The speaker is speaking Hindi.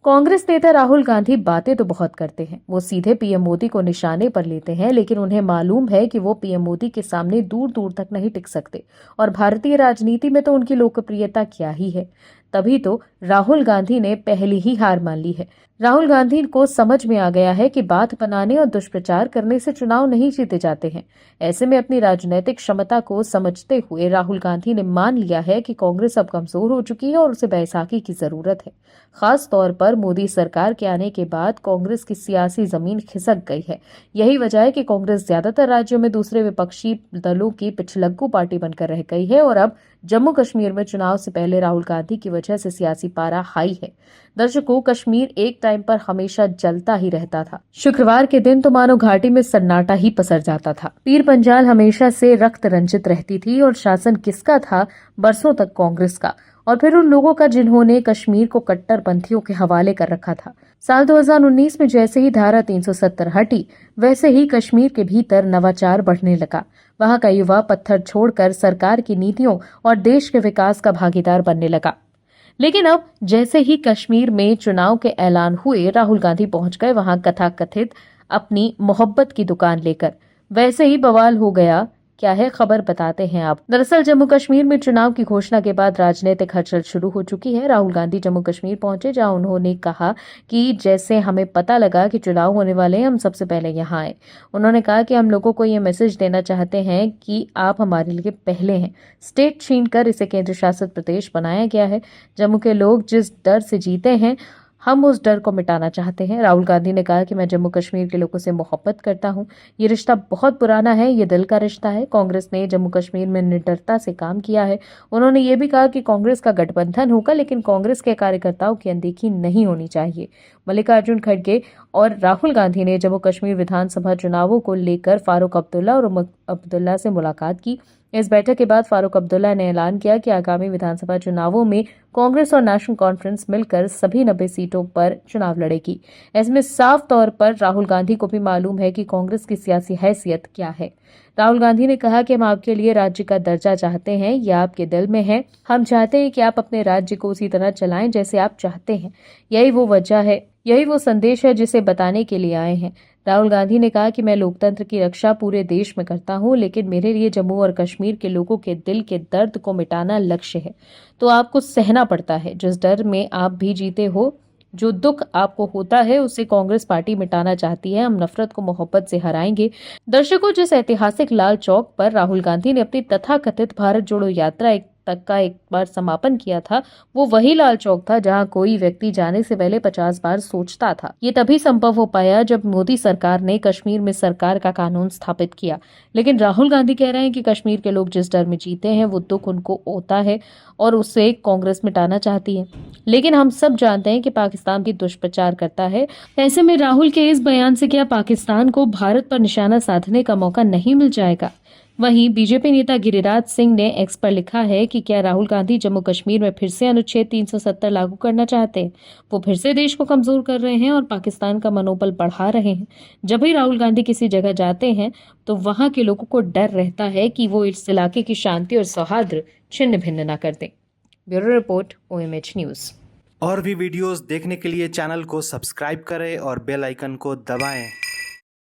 कांग्रेस नेता राहुल गांधी बातें तो बहुत करते हैं, वो सीधे पीएम मोदी को निशाने पर लेते हैं, लेकिन उन्हें मालूम है कि वो पीएम मोदी के सामने दूर दूर तक नहीं टिक सकते। और भारतीय राजनीति में तो उनकी लोकप्रियता क्या ही है। तभी तो राहुल गांधी ने पहली ही हार मान ली है। राहुल गांधी को समझ में आ गया है कि बात बनाने और दुष्प्रचार करने से चुनाव नहीं जीते जाते हैं। ऐसे में अपनी राजनीतिक क्षमता को समझते हुए राहुल गांधी ने मान लिया है कि कांग्रेस अब कमजोर हो चुकी है और उसे बैसाखी की जरूरत है। खास तौर पर मोदी सरकार के आने के बाद कांग्रेस की सियासी जमीन खिसक गई है। यही वजह है कि कांग्रेस ज्यादातर राज्यों में दूसरे विपक्षी दलों की पिछलग्गू पार्टी बनकर रह गई है और अब जम्मू कश्मीर में चुनाव से पहले राहुल गांधी की वजह से सियासी पारा हाई है। दर्शकों, कश्मीर एक टाइम पर हमेशा जलता ही रहता था। शुक्रवार के दिन तो मानो घाटी में सन्नाटा ही पसर जाता था। पीर पंजाल हमेशा से रक्त रंजित रहती थी और शासन किसका था? बरसों तक कांग्रेस का, और फिर उन लोगों का जिन्होंने कश्मीर को कट्टरपंथियों के हवाले कर रखा था। साल 2019 में जैसे ही धारा 370 हटी, वैसे ही कश्मीर के भीतर नवाचार बढ़ने लगा। वहां का युवा पत्थर छोड़कर सरकार की नीतियों और देश के विकास का भागीदार बनने लगा। लेकिन अब जैसे ही कश्मीर में चुनाव के ऐलान हुए, राहुल गांधी पहुंच गए वहां कथाकथित अपनी मोहब्बत की दुकान लेकर। वैसे ही बवाल हो गया। क्या है खबर, बताते हैं आप। दरअसल जम्मू कश्मीर में चुनाव की घोषणा के बाद राजनीतिक हलचल शुरू हो चुकी है। राहुल गांधी जम्मू कश्मीर पहुंचे, जहां उन्होंने कहा कि जैसे हमें पता लगा कि चुनाव होने वाले हैं, हम सबसे पहले यहां आए। उन्होंने कहा कि हम लोगों को ये मैसेज देना चाहते हैं कि आप हमारे लिए पहले हैं। स्टेट छीनकर इसे केंद्र शासित प्रदेश बनाया गया है। जम्मू के लोग जिस डर से जीते हैं, हम उस डर को मिटाना चाहते हैं। राहुल गांधी ने कहा कि मैं जम्मू कश्मीर के लोगों से मोहब्बत करता हूं। ये रिश्ता बहुत पुराना है, ये दिल का रिश्ता है। कांग्रेस ने जम्मू कश्मीर में निडरता से काम किया है। उन्होंने ये भी कहा कि कांग्रेस का गठबंधन होगा, लेकिन कांग्रेस के कार्यकर्ताओं की अनदेखी नहीं होनी चाहिए। मल्लिकार्जुन खड़गे और राहुल गांधी ने जम्मू कश्मीर विधानसभा चुनावों को लेकर फारूक अब्दुल्ला और उमर अब्दुल्ला से मुलाकात की। इस बैठक के बाद फारूक अब्दुल्ला ने ऐलान किया कि आगामी विधानसभा चुनावों में कांग्रेस और नेशनल कॉन्फ्रेंस मिलकर सभी 90 सीटों पर चुनाव लड़ेगी। इसमें साफ तौर पर राहुल गांधी को भी मालूम है कि कांग्रेस की सियासी हैसियत क्या है। राहुल गांधी ने कहा कि हम आपके लिए राज्य का दर्जा चाहते हैं, यह आपके दिल में है। हम चाहते हैं कि आप अपने राज्य को उसी तरह चलाएं जैसे आप चाहते हैं। यही वो वजह है, यही वो संदेश है जिसे बताने के लिए आए हैं। राहुल गांधी ने कहा कि मैं लोकतंत्र की रक्षा पूरे देश में करता हूं, लेकिन मेरे लिए जम्मू और कश्मीर के लोगों के दिल के दर्द को मिटाना लक्ष्य है। तो आपको सहना पड़ता है। जिस डर में आप भी जीते हो, जो दुख आपको होता है, उसे कांग्रेस पार्टी मिटाना चाहती है। हम नफरत को मोहब्बत से हराएंगे। दर्शकों, जिस ऐतिहासिक लाल चौक पर राहुल गांधी ने अपनी तथाकथित भारत जोड़ो यात्रा तक का एक बार समापन किया था, वो वही लाल चौक था जहां कोई व्यक्ति जाने से पहले 50 बार सोचता था। ये तभी संभव हो पाया जब मोदी सरकार ने कश्मीर में सरकार का कानून स्थापित किया। लेकिन राहुल गांधी कह रहे हैं कि कश्मीर के लोग जिस डर में जीते हैं, वो दुख उनको होता है और उसे कांग्रेस मिटाना चाहती है। लेकिन हम सब जानते हैं कि पाकिस्तान भी दुष्प्रचार करता है। ऐसे में राहुल के इस बयान से क्या पाकिस्तान को भारत पर निशाना साधने का मौका नहीं मिल जाएगा? वहीं बीजेपी नेता गिरिराज सिंह ने एक्स पर लिखा है कि क्या राहुल गांधी जम्मू कश्मीर में फिर से अनुच्छेद 370 लागू करना चाहते हैं? वो फिर से देश को कमजोर कर रहे हैं और पाकिस्तान का मनोबल बढ़ा रहे हैं। जब भी राहुल गांधी किसी जगह जाते हैं तो वहां के लोगों को डर रहता है कि वो इस इलाके की शांति और सौहार्द छिन्न भिन्न न कर दें। Bureau report, OMH news. और भी वीडियोस देखने के लिए चैनल को सब्सक्राइब करें और बेल आइकन को दबाएं।